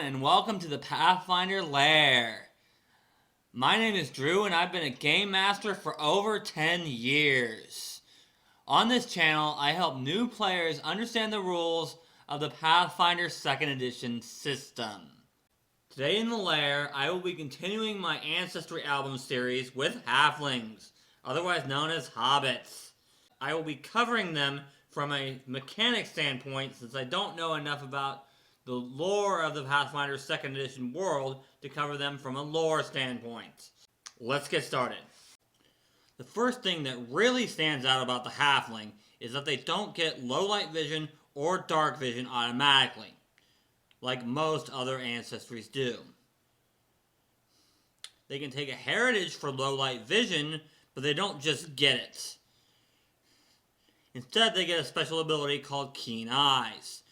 and welcome to the Pathfinder Lair. My name is Drew and I've been a game master for over 10 years. On this channel, I help new players understand the rules of the Pathfinder 2nd Edition system. Today in the Lair, I will be continuing my Ancestry album series with Halflings, otherwise known as Hobbits. I will be covering them from a mechanic standpoint since I don't know enough about the lore of the Pathfinder 2nd Edition world to cover them from a lore standpoint. Let's get started. The first thing that really stands out about the Halfling is that they don't get low light vision or dark vision automatically, like most other ancestries do. They can take a heritage for low light vision, but they don't just get it. Instead, they get a special ability called Keen Eyes.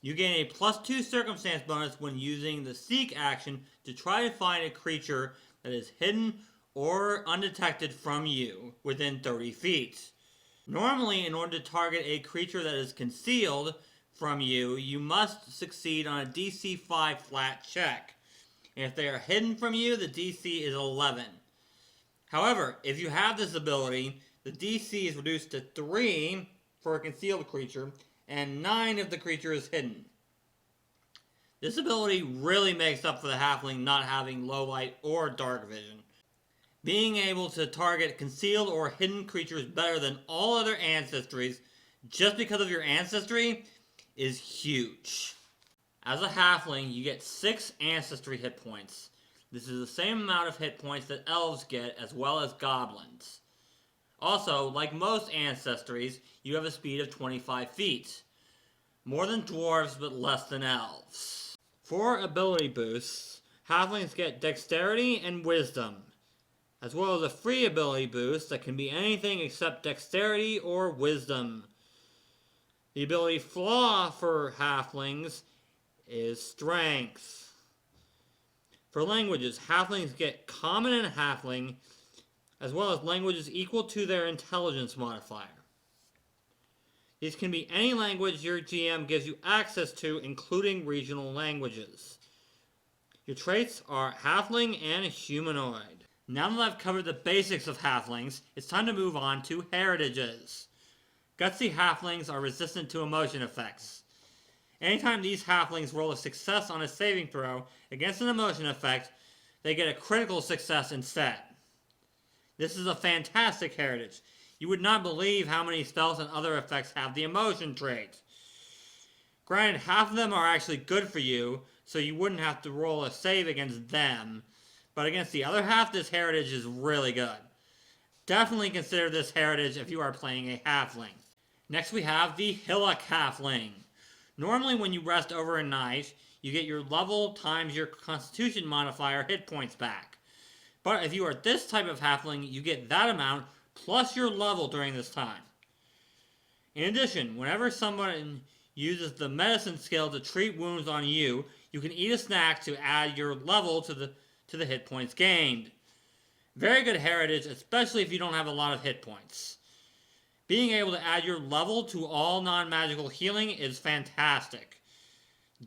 You gain a +2 circumstance bonus when using the Seek action to try to find a creature that is hidden or undetected from you within 30 feet. Normally, in order to target a creature that is concealed from you, you must succeed on a DC 5 flat check. And if they are hidden from you, the DC is 11. However, if you have this ability, the DC is reduced to 3 for a concealed creature, and 9 if the creature is hidden. This ability really makes up for the Halfling not having low light or dark vision. Being able to target concealed or hidden creatures better than all other ancestries just because of your ancestry is huge. As a Halfling, you get 6 ancestry hit points. This is the same amount of hit points that elves get as well as goblins. Also, like most ancestries, you have a speed of 25 feet. More than dwarves, but less than elves. For ability boosts, Halflings get Dexterity and Wisdom, as well as a free ability boost that can be anything except Dexterity or Wisdom. The ability flaw for Halflings is Strength. For languages, Halflings get Common and Halfling, as well as languages equal to their intelligence modifier. These can be any language your GM gives you access to, including regional languages. Your traits are Halfling and Humanoid. Now that I've covered the basics of Halflings, it's time to move on to heritages. Gutsy Halflings are resistant to emotion effects. Anytime these Halflings roll a success on a saving throw against an emotion effect, they get a critical success instead. This is a fantastic heritage. You would not believe how many spells and other effects have the emotion trait. Granted, half of them are actually good for you, so you wouldn't have to roll a save against them, but against the other half, this heritage is really good. Definitely consider this heritage if you are playing a Halfling. Next we have the Hillock Halfling. Normally when you rest over a night, you get your level times your Constitution modifier hit points back. But if you are this type of Halfling, you get that amount plus your level during this time. In addition, whenever someone uses the medicine skill to treat wounds on you, you can eat a snack to add your level to the hit points gained. Very good heritage, especially if you don't have a lot of hit points. Being able to add your level to all non-magical healing is fantastic.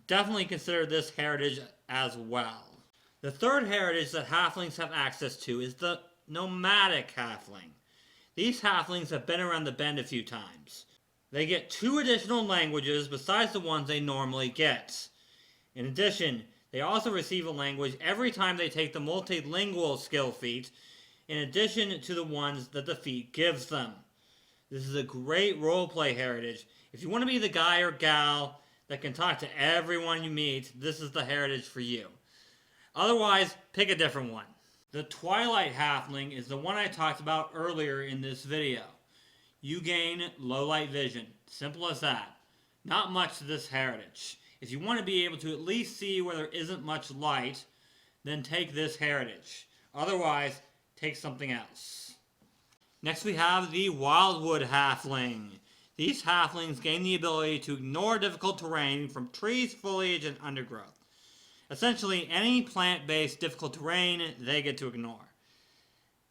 Definitely consider this heritage as well. The third heritage that Halflings have access to is the Nomadic Halfling. These Halflings have been around the bend a few times. They get 2 additional languages besides the ones they normally get. In addition, they also receive a language every time they take the multilingual skill feat, in addition to the ones that the feat gives them. This is a great roleplay heritage. If you want to be the guy or gal that can talk to everyone you meet, this is the heritage for you. Otherwise, pick a different one. The Twilight Halfling is the one I talked about earlier in this video. You gain low light vision. Simple as that. Not much to this heritage. If you want to be able to at least see where there isn't much light, then take this heritage. Otherwise, take something else. Next we have the Wildwood Halfling. These Halflings gain the ability to ignore difficult terrain from trees, foliage, and undergrowth. Essentially, any plant-based difficult terrain, they get to ignore.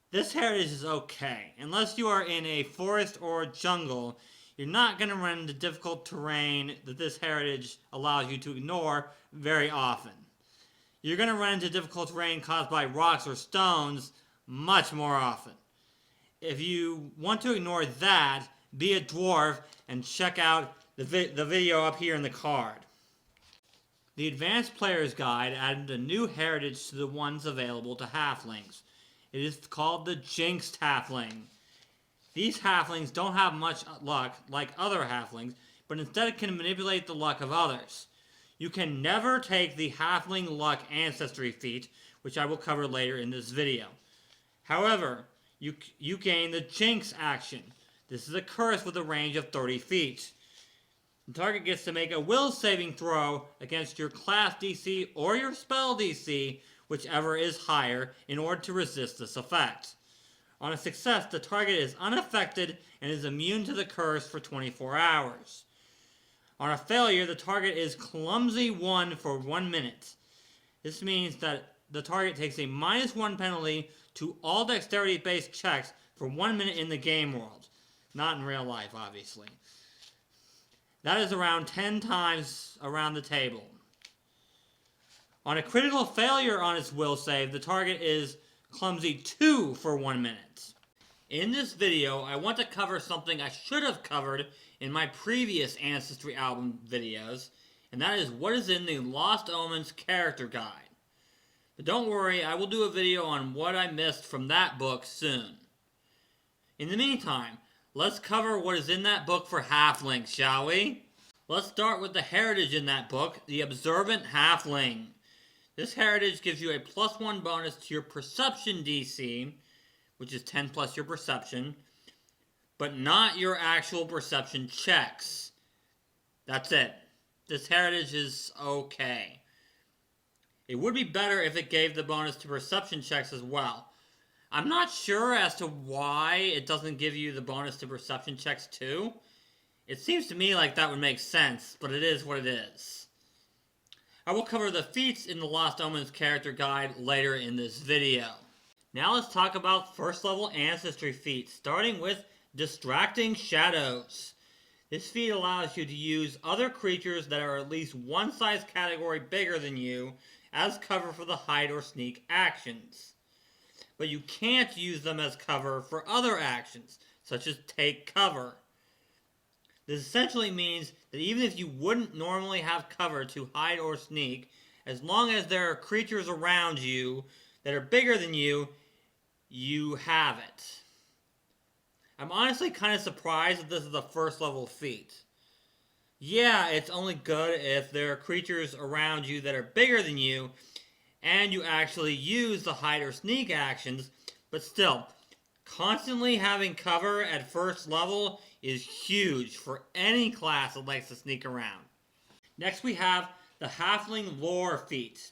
This heritage is okay. Unless you are in a forest or jungle, you're not going to run into difficult terrain that this heritage allows you to ignore very often. You're going to run into difficult terrain caused by rocks or stones much more often. If you want to ignore that, be a dwarf and check out the video up here in the card. The Advanced Player's Guide added a new heritage to the ones available to halflings. It is called the Jinxed Halfling. These halflings don't have much luck like other halflings, but instead can manipulate the luck of others. You can never take the Halfling Luck Ancestry feat, which I will cover later in this video. However, you gain the Jinx action. This is a curse with a range of 30 feet. The target gets to make a will saving throw against your class DC or your spell DC, whichever is higher, in order to resist this effect. On a success, the target is unaffected and is immune to the curse for 24 hours. On a failure, the target is Clumsy 1 for 1 minute. This means that the target takes a -1 penalty to all dexterity-based checks for 1 minute in the game world. Not in real life, obviously. That is around 10 times around the table. On a critical failure on its will save, the target is Clumsy 2 for 1 minute. In this video, I want to cover something I should have covered in my previous Ancestry album videos, and that is what is in the Lost Omens character guide. But don't worry, I will do a video on what I missed from that book soon. In the meantime, let's cover what is in that book for halflings, shall we? Let's start with the heritage in that book, the Observant Halfling. This heritage gives you a +1 bonus to your Perception DC, which is 10 plus your Perception, but not your actual Perception checks. That's it. This heritage is okay. It would be better if it gave the bonus to Perception checks as well. I'm not sure as to why it doesn't give you the bonus to Perception checks too. It seems to me like that would make sense, but it is what it is. I will cover the feats in the Lost Omens character guide later in this video. Now let's talk about first level Ancestry feats, starting with Distracting Shadows. This feat allows you to use other creatures that are at least one size category bigger than you as cover for the hide or sneak actions. But you can't use them as cover for other actions, such as take cover. This essentially means that even if you wouldn't normally have cover to hide or sneak, as long as there are creatures around you that are bigger than you, you have it. I'm honestly kind of surprised that this is a first level feat. Yeah, it's only good if there are creatures around you that are bigger than you, and you actually use the hide or sneak actions, but still, constantly having cover at first level is huge for any class that likes to sneak around. Next we have the Halfling Lore feat.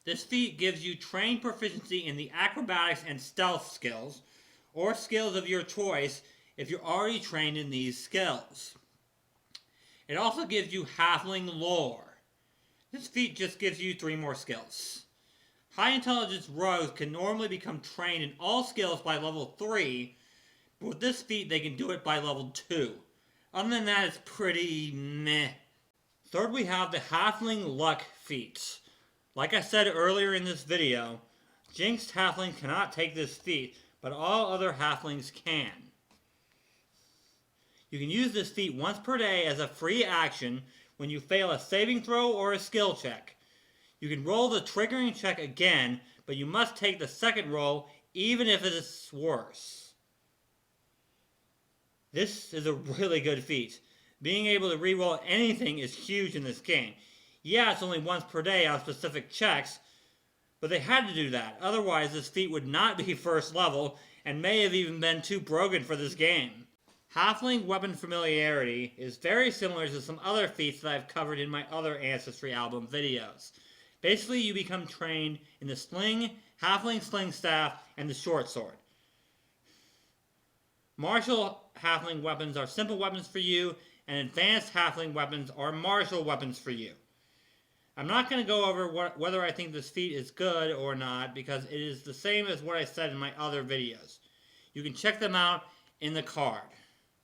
This feat gives you trained proficiency in the acrobatics and stealth skills, or skills of your choice if you're already trained in these skills. It also gives you Halfling Lore. This feat just gives you 3 more skills. High intelligence rogues can normally become trained in all skills by level 3, but with this feat they can do it by level 2. Other than that, it's pretty meh. Third, we have the Halfling Luck feat. Like I said earlier in this video, Jinxed Halflings cannot take this feat, but all other Halflings can. You can use this feat once per day as a free action when you fail a saving throw or a skill check. You can roll the triggering check again, but you must take the second roll even if it is worse. This is a really good feat. Being able to reroll anything is huge in this game. Yeah, it's only once per day on specific checks, but they had to do that. Otherwise, this feat would not be first level and may have even been too broken for this game. Halfling Weapon Familiarity is very similar to some other feats that I've covered in my other Ancestry album videos. Basically, you become trained in the sling, Halfling Sling Staff, and the short sword. Martial Halfling weapons are simple weapons for you, and advanced Halfling weapons are martial weapons for you. I'm not going to go over whether I think this feat is good or not, because it is the same as what I said in my other videos. You can check them out in the card.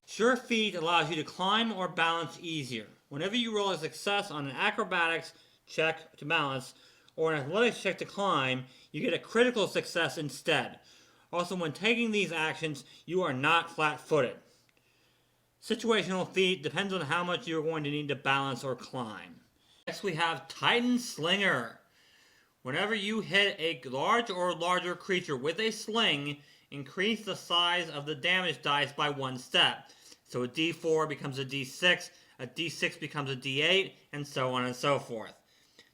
Sure Feet allows you to climb or balance easier. Whenever you roll a success on an acrobatics check to balance or an athletics check to climb, you get a critical success instead. Also, when taking these actions, you are not flat-footed. Situational feat depends on how much you're going to need to balance or climb. Next we have Titan Slinger. Whenever you hit a large or larger creature with a sling, increase the size of the damage dice by one step. So a D4 becomes a D6, a D6 becomes a D8, and so on and so forth.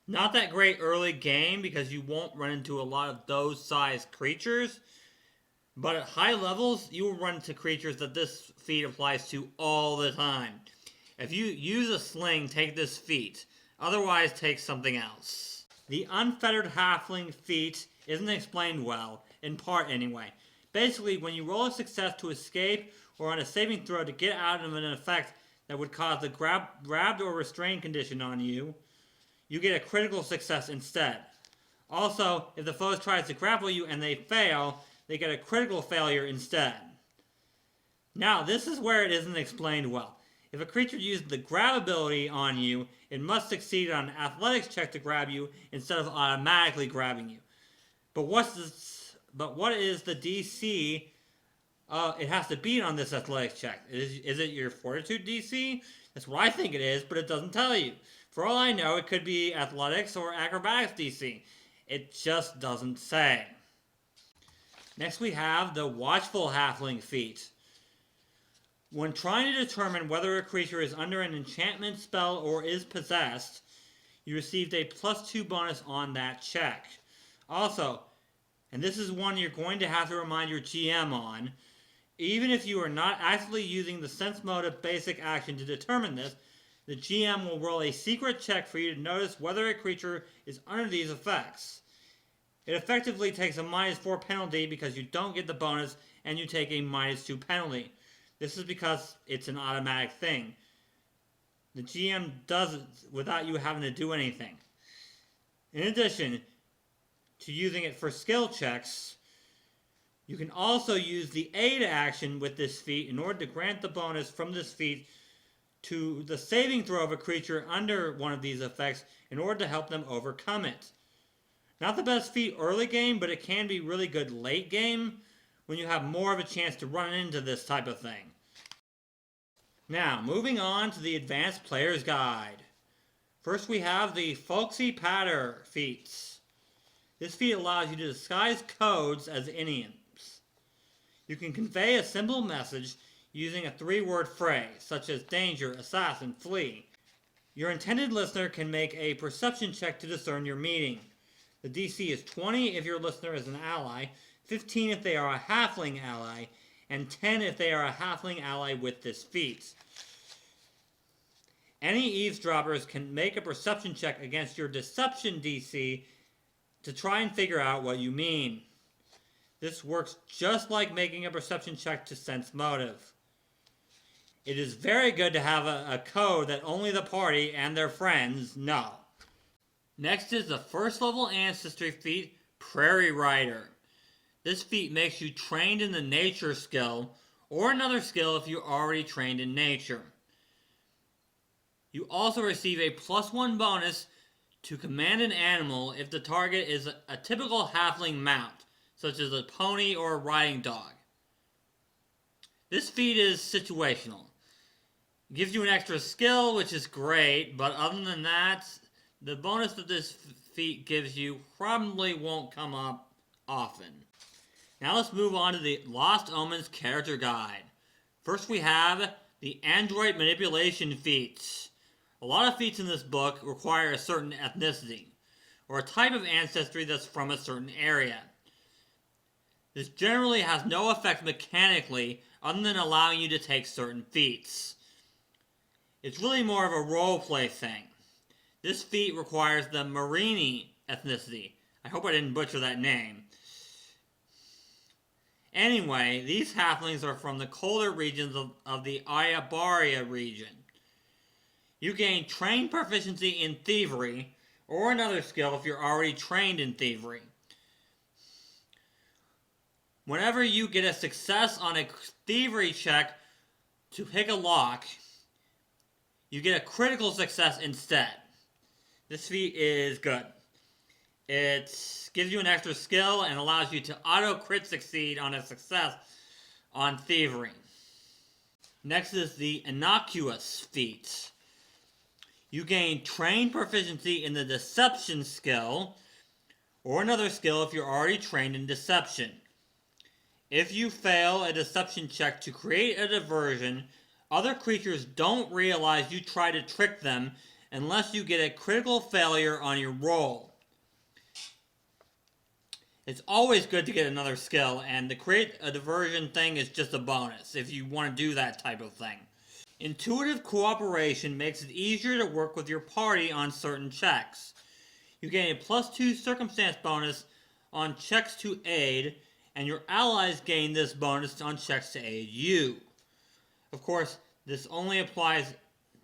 Not that great early game because you won't run into a lot of those size creatures, but at high levels, you will run into creatures that this feat applies to all the time. If you use a sling, take this feat. Otherwise, take something else. The Unfettered Halfling feat isn't explained well, in part anyway. Basically, when you roll a success to escape or on a saving throw to get out of an effect that would cause a grabbed or restrained condition on you, you get a critical success instead. Also, if the foe tries to grapple you and they fail, they get a critical failure instead. Now, this is where it isn't explained well. If a creature uses the grab ability on you, it must succeed on an athletics check to grab you instead of automatically grabbing you. But what is the DC it has to beat on this athletics check? Is it your fortitude DC? That's what I think it is, but it doesn't tell you. For all I know, it could be athletics or acrobatics DC. It just doesn't say. Next we have the Watchful Halfling feat. When trying to determine whether a creature is under an enchantment spell or is possessed, you received a +2 bonus on that check. Also, and this is one you're going to have to remind your GM on, even if you are not actively using the sense motive basic action to determine this, the GM will roll a secret check for you to notice whether a creature is under these effects. It effectively takes a -4 penalty because you don't get the bonus and you take a -2 penalty. This is because it's an automatic thing. The GM does it without you having to do anything. In addition to using it for skill checks, you can also use the aid action with this feat in order to grant the bonus from this feat to the saving throw of a creature under one of these effects in order to help them overcome it. Not the best feat early game, but it can be really good late game when you have more of a chance to run into this type of thing. Now, moving on to the Advanced Player's Guide. First we have the Folksy Patter feats. This feat allows you to disguise codes as idioms. You can convey a simple message using a 3-word phrase, such as danger, assassin, flee. Your intended listener can make a perception check to discern your meaning. The DC is 20 if your listener is an ally, 15 if they are a halfling ally, and 10 if they are a halfling ally with this feat. Any eavesdroppers can make a perception check against your deception DC to try and figure out what you mean. This works just like making a perception check to sense motive. It is very good to have a code that only the party and their friends know. Next is the first level Ancestry feat, Prairie Rider. This feat makes you trained in the nature skill, or another skill if you're already trained in nature. You also receive a +1 bonus to command an animal if the target is a typical halfling mount, such as a pony or a riding dog. This feat is situational. It gives you an extra skill, which is great, but other than that, the bonus that this feat gives you probably won't come up often. Now let's move on to the Lost Omens character guide. First we have the Android Manipulation feats. A lot of feats in this book require a certain ethnicity, or a type of ancestry that's from a certain area. This generally has no effect mechanically other than allowing you to take certain feats. It's really more of a roleplay thing. This feat requires the Marini ethnicity. I hope I didn't butcher that name. Anyway, these halflings are from the colder regions of the Ayabaria region. You gain trained proficiency in thievery, or another skill if you're already trained in thievery. Whenever you get a success on a thievery check to pick a lock, you get a critical success instead. This feat is good. It gives you an extra skill and allows you to auto-crit succeed on a success on thievery. Next is the innocuous feat. You gain trained proficiency in the deception skill, or another skill if you're already trained in deception. If you fail a deception check to create a diversion, other creatures don't realize you try to trick them unless you get a critical failure on your roll. It's always good to get another skill, and the create a diversion thing is just a bonus if you want to do that type of thing. Intuitive cooperation makes it easier to work with your party on certain checks. You gain a +2 circumstance bonus on checks to aid, and your allies gain this bonus on checks to aid you. Of course, this only applies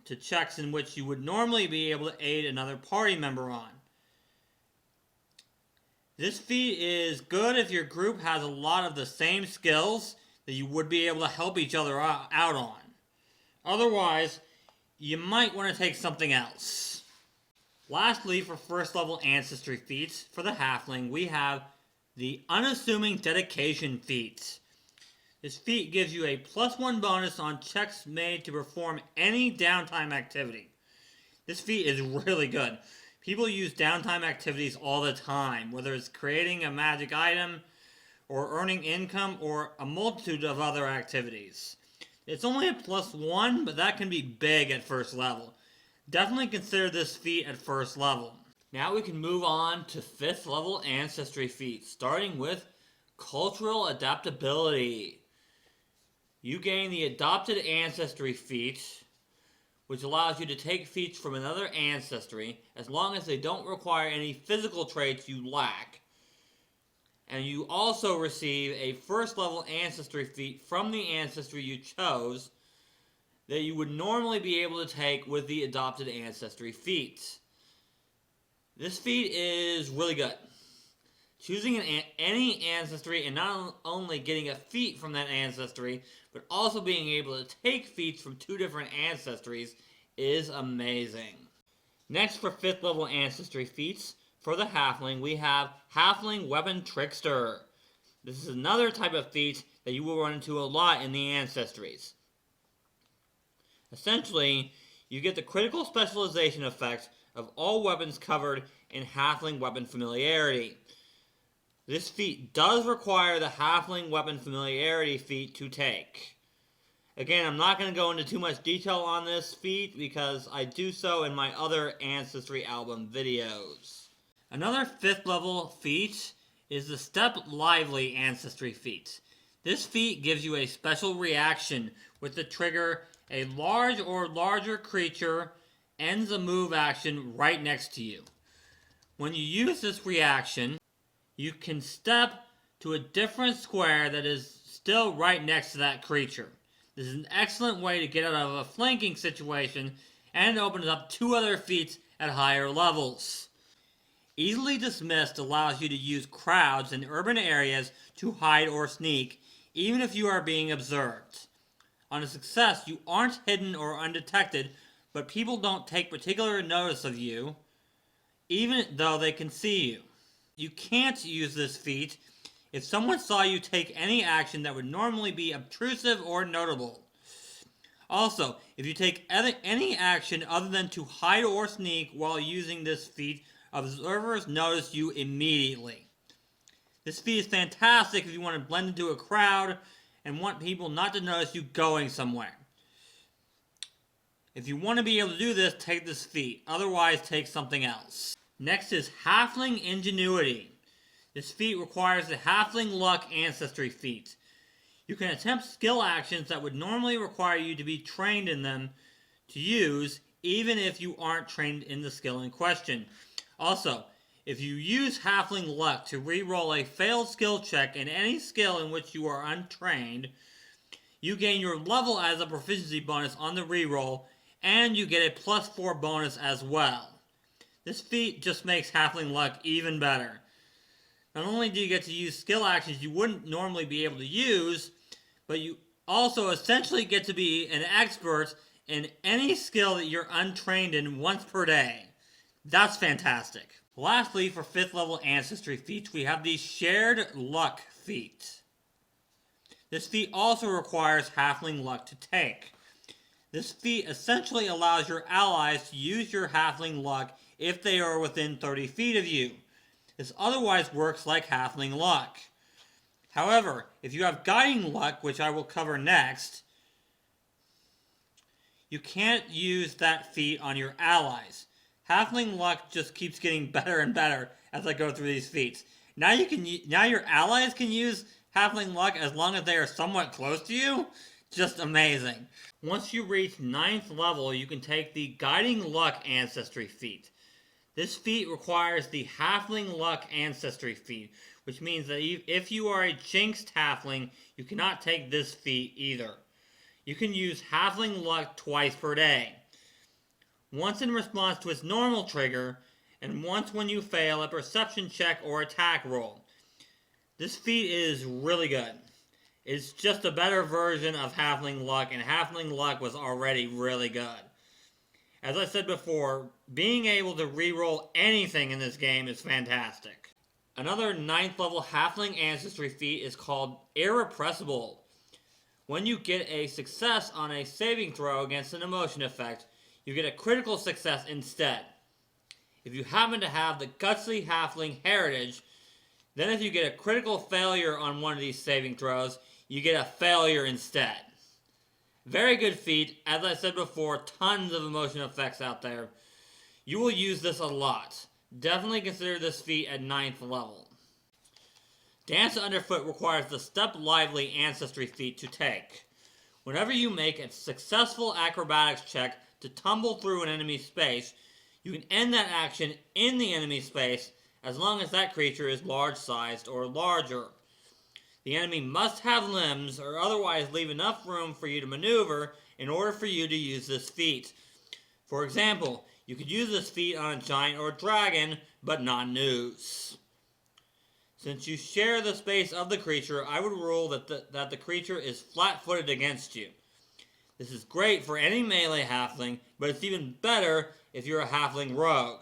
to checks in which you would normally be able to aid another party member on. This feat is good if your group has a lot of the same skills that you would be able to help each other out on. Otherwise, you might want to take something else. Lastly, for first level Ancestry feats, for the Halfling, we have the Unassuming Dedication feat. This feat gives you a +1 bonus on checks made to perform any downtime activity. This feat is really good. People use downtime activities all the time, whether it's creating a magic item, or earning income, or a multitude of other activities. It's only a +1, but that can be big at first level. Definitely consider this feat at first level. Now we can move on to 5th level Ancestry feats, starting with Cultural Adaptability. You gain the Adopted Ancestry feat, which allows you to take feats from another ancestry as long as they don't require any physical traits you lack. And you also receive a first level Ancestry feat from the ancestry you chose that you would normally be able to take with the Adopted Ancestry feat. This feat is really good. Choosing any ancestry and not only getting a feat from that ancestry, but also being able to take feats from 2 different ancestries is amazing. Next, for 5th level Ancestry feats, for the Halfling, we have Halfling Weapon Trickster. This is another type of feat that you will run into a lot in the ancestries. Essentially, you get the critical specialization effect of all weapons covered in Halfling Weapon Familiarity. This feat does require the Halfling Weapon Familiarity feat to take. Again, I'm not going to go into too much detail on this feat because I do so in my other Ancestry album videos. Another 5th level feat is the Step Lively Ancestry feat. This feat gives you a special reaction with the trigger a large or larger creature ends a move action right next to you. When you use this reaction, you can step to a different square that is still right next to that creature. This is an excellent way to get out of a flanking situation, and it opens up 2 other feats at higher levels. Easily Dismissed allows you to use crowds in urban areas to hide or sneak, even if you are being observed. On a success, you aren't hidden or undetected, but people don't take particular notice of you, even though they can see you. You can't use this feat if someone saw you take any action that would normally be obtrusive or notable. Also, if you take any action other than to hide or sneak while using this feat, observers notice you immediately. This feat is fantastic if you want to blend into a crowd and want people not to notice you going somewhere. If you want to be able to do this, take this feat. Otherwise, take something else. Next is Halfling Ingenuity. This feat requires the Halfling Luck Ancestry feat. You can attempt skill actions that would normally require you to be trained in them to use, even if you aren't trained in the skill in question. Also, if you use Halfling Luck to re-roll a failed skill check in any skill in which you are untrained, you gain your level as a proficiency bonus on the re-roll, and you get a +4 bonus as well. This feat just makes Halfling Luck even better. Not only do you get to use skill actions you wouldn't normally be able to use, but you also essentially get to be an expert in any skill that you're untrained in once per day. That's fantastic. Lastly, for 5th level Ancestry feats, we have the Shared Luck feat. This feat also requires Halfling Luck to take. This feat essentially allows your allies to use your Halfling Luck if they are within 30 feet of you. This otherwise works like Halfling Luck. However, if you have Guiding Luck, which I will cover next, you can't use that feat on your allies. Halfling Luck just keeps getting better and better as I go through these feats. Now your allies can use Halfling Luck as long as they are somewhat close to you. Just amazing. Once you reach 9th level, you can take the Guiding Luck Ancestry feat. This feat requires the Halfling Luck Ancestry feat, which means that if you are a Jinxed Halfling, you cannot take this feat either. You can use Halfling Luck twice per day. Once in response to its normal trigger, and once when you fail a perception check or attack roll. This feat is really good. It's just a better version of Halfling Luck, and Halfling Luck was already really good. As I said before, being able to reroll anything in this game is fantastic. Another 9th level Halfling Ancestry feat is called Irrepressible. When you get a success on a saving throw against an emotion effect, you get a critical success instead. If you happen to have the Gutsy Halfling heritage, then if you get a critical failure on one of these saving throws, you get a failure instead. Very good feat. As I said before, tons of emotion effects out there. You will use this a lot. Definitely consider this feat at 9th level. Dance Underfoot requires the Step Lively Ancestry feat to take. Whenever you make a successful acrobatics check to tumble through an enemy space, you can end that action in the enemy space as long as that creature is large-sized or larger. The enemy must have limbs or otherwise leave enough room for you to maneuver in order for you to use this feat. For example, you could use this feat on a giant or dragon, but not Noose. Since you share the space of the creature, I would rule that the creature is flat-footed against you. This is great for any melee halfling, but it's even better if you're a halfling rogue.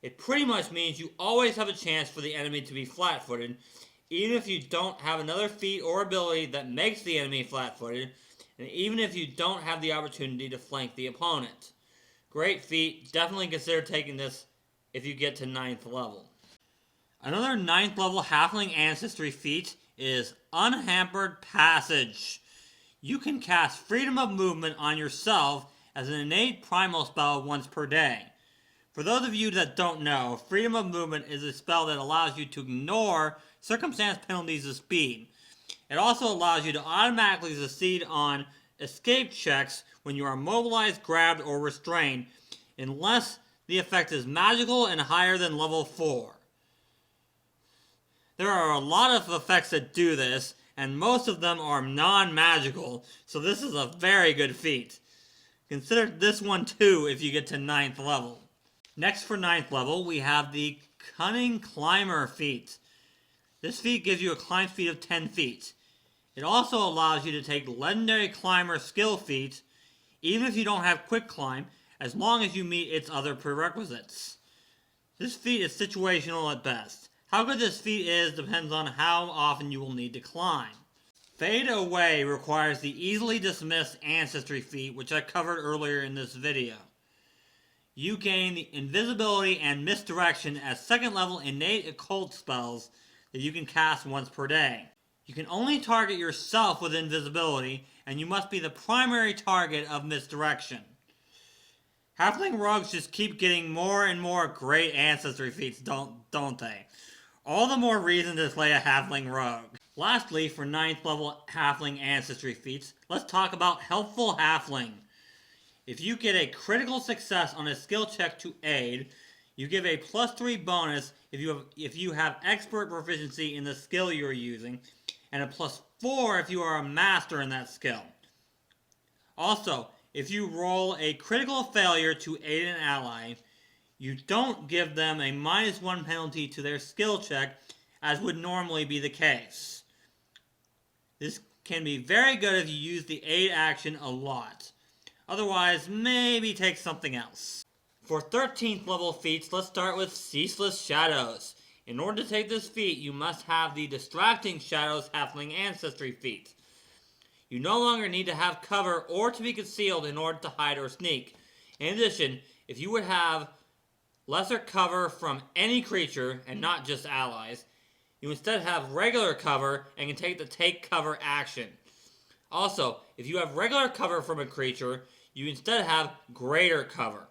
It pretty much means you always have a chance for the enemy to be flat-footed, even if you don't have another feat or ability that makes the enemy flat-footed, and even if you don't have the opportunity to flank the opponent. Great feat. Definitely consider taking this if you get to 9th level. Another 9th level Halfling Ancestry feat is Unhampered Passage. You can cast Freedom of Movement on yourself as an innate primal spell once per day. For those of you that don't know, Freedom of Movement is a spell that allows you to ignore circumstance penalties of speed. It also allows you to automatically succeed on escape checks when you are mobilized, grabbed, or restrained, unless the effect is magical and higher than level 4. There are a lot of effects that do this, and most of them are non-magical, so this is a very good feat. Consider this one too if you get to 9th level. Next for 9th level, we have the Cunning Climber feat. This feat gives you a climb speed of 10 feet. It also allows you to take Legendary Climber skill feats, even if you don't have Quick Climb, as long as you meet its other prerequisites. This feat is situational at best. How good this feat is depends on how often you will need to climb. Fade Away requires the easily dismissed Ancestry feat, which I covered earlier in this video. You gain the Invisibility and Misdirection as 2nd level innate occult spells that you can cast once per day. You can only target yourself with Invisibility, and you must be the primary target of Misdirection. Halfling rogues just keep getting more and more great Ancestry feats, don't they? All the more reason to play a Halfling rogue. Lastly, for 9th level Halfling Ancestry feats, let's talk about Helpful Halfling. If you get a critical success on a skill check to aid, you give a +3 bonus if you have expert proficiency in the skill you're using, and a +4 if you are a master in that skill. Also, if you roll a critical failure to aid an ally, you don't give them a -1 penalty to their skill check, as would normally be the case. This can be very good if you use the aid action a lot. Otherwise, maybe take something else. For 13th level feats, let's start with Ceaseless Shadows. In order to take this feat, you must have the Distracting Shadows Halfling Ancestry feat. You no longer need to have cover or to be concealed in order to hide or sneak. In addition, if you would have lesser cover from any creature, and not just allies, you instead have regular cover and can take the take cover action. Also, if you have regular cover from a creature, you instead have greater cover.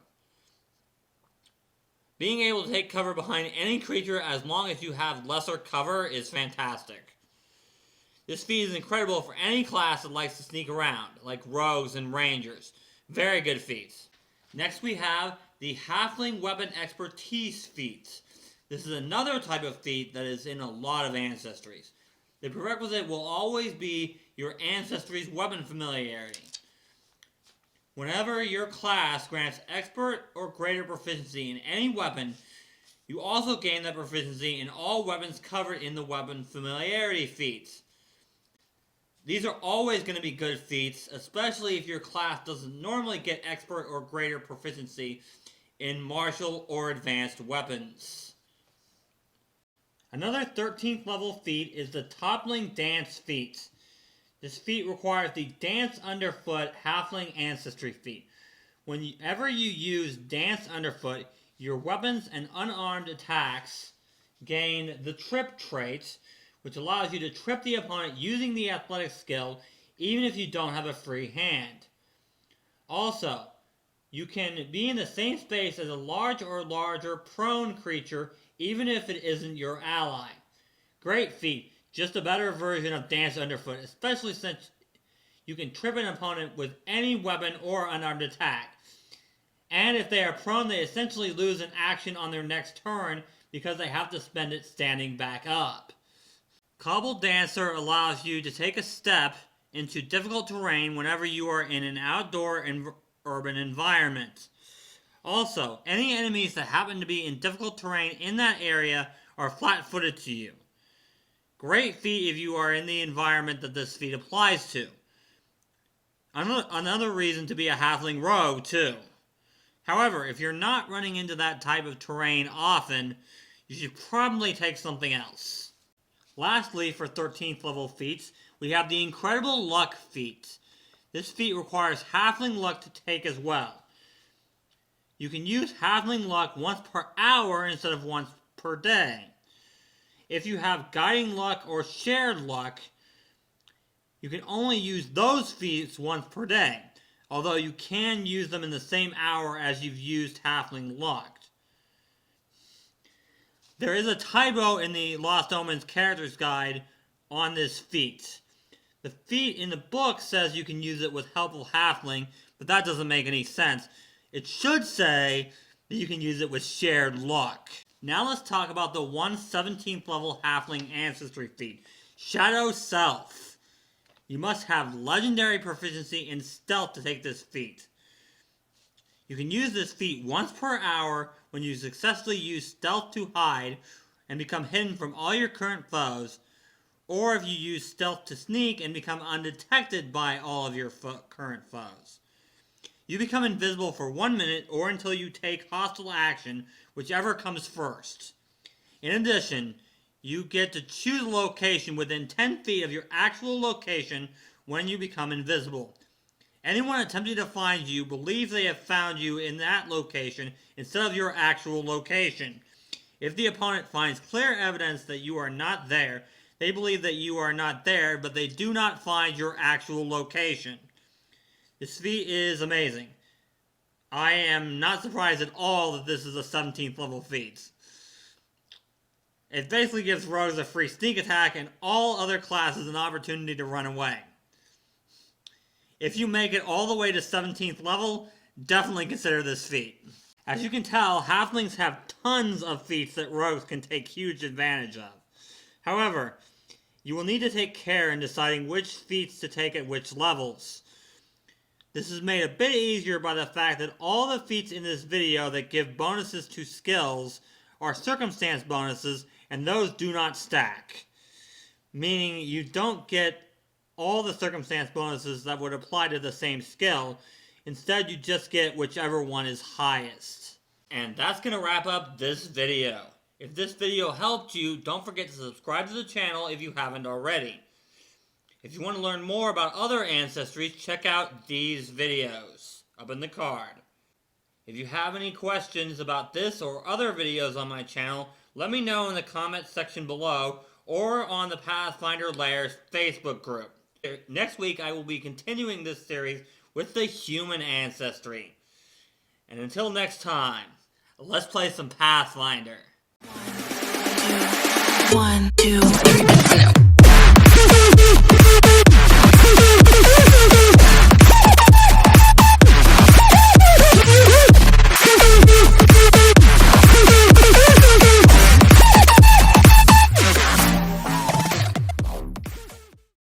Being able to take cover behind any creature as long as you have lesser cover is fantastic. This feat is incredible for any class that likes to sneak around, like rogues and rangers. Very good feats. Next we have the Halfling Weapon Expertise feat. This is another type of feat that is in a lot of Ancestries. The prerequisite will always be your Ancestry's weapon familiarity. Whenever your class grants expert or greater proficiency in any weapon, you also gain that proficiency in all weapons covered in the weapon familiarity feats. These are always going to be good feats, especially if your class doesn't normally get expert or greater proficiency in martial or advanced weapons. Another 13th level feat is the Toppling Dance feat. This feat requires the Dance Underfoot Halfling Ancestry feat. Whenever you use Dance Underfoot, your weapons and unarmed attacks gain the Trip trait, which allows you to trip the opponent using the athletic skill, even if you don't have a free hand. Also, you can be in the same space as a large or larger prone creature, even if it isn't your ally. Great feat, just a better version of Dance Underfoot, especially since you can trip an opponent with any weapon or unarmed attack. And if they are prone, they essentially lose an action on their next turn because they have to spend it standing back up. Cobble Dancer allows you to take a step into difficult terrain whenever you are in an outdoor and urban environment. Also, any enemies that happen to be in difficult terrain in that area are flat-footed to you. Great feat if you are in the environment that this feat applies to. Another reason to be a halfling rogue, too. However, if you're not running into that type of terrain often, you should probably take something else. Lastly, for 13th level feats, we have the Incredible Luck feat. This feat requires Halfling Luck to take as well. You can use Halfling Luck once per hour instead of once per day. If you have Guiding Luck or Shared Luck, you can only use those feats once per day, although you can use them in the same hour as you've used Halfling Luck. There is a typo in the Lost Omens Character's Guide on this feat. The feat in the book says you can use it with Helpful Halfling, but that doesn't make any sense. It should say that you can use it with Shared Luck. Now let's talk about the 1/17th level Halfling Ancestry feat, Shadow Self. You must have legendary proficiency in Stealth to take this feat. You can use this feat once per hour when you successfully use Stealth to hide and become hidden from all your current foes, or if you use Stealth to sneak and become undetected by all of your current foes. You become invisible for 1 minute or until you take hostile action, whichever comes first. In addition, you get to choose a location within 10 feet of your actual location when you become invisible. Anyone attempting to find you believes they have found you in that location instead of your actual location. If the opponent finds clear evidence that you are not there, they believe that you are not there, but they do not find your actual location. This feat is amazing. I am not surprised at all that this is a 17th level feat. It basically gives rogues a free sneak attack and all other classes an opportunity to run away. If you make it all the way to 17th level, definitely consider this feat. As you can tell, halflings have tons of feats that rogues can take huge advantage of. However, you will need to take care in deciding which feats to take at which levels. This is made a bit easier by the fact that all the feats in this video that give bonuses to skills are circumstance bonuses, and those do not stack. Meaning you don't get all the circumstance bonuses that would apply to the same skill. Instead, you just get whichever one is highest. And that's going to wrap up this video. If this video helped you, don't forget to subscribe to the channel if you haven't already. If you want to learn more about other ancestries, check out these videos up in the card. If you have any questions about this or other videos on my channel, let me know in the comments section below or on the Pathfinder Lairs Facebook group. Next week, I will be continuing this series with the human ancestry. And until next time, let's play some Pathfinder. 1, 2, 3.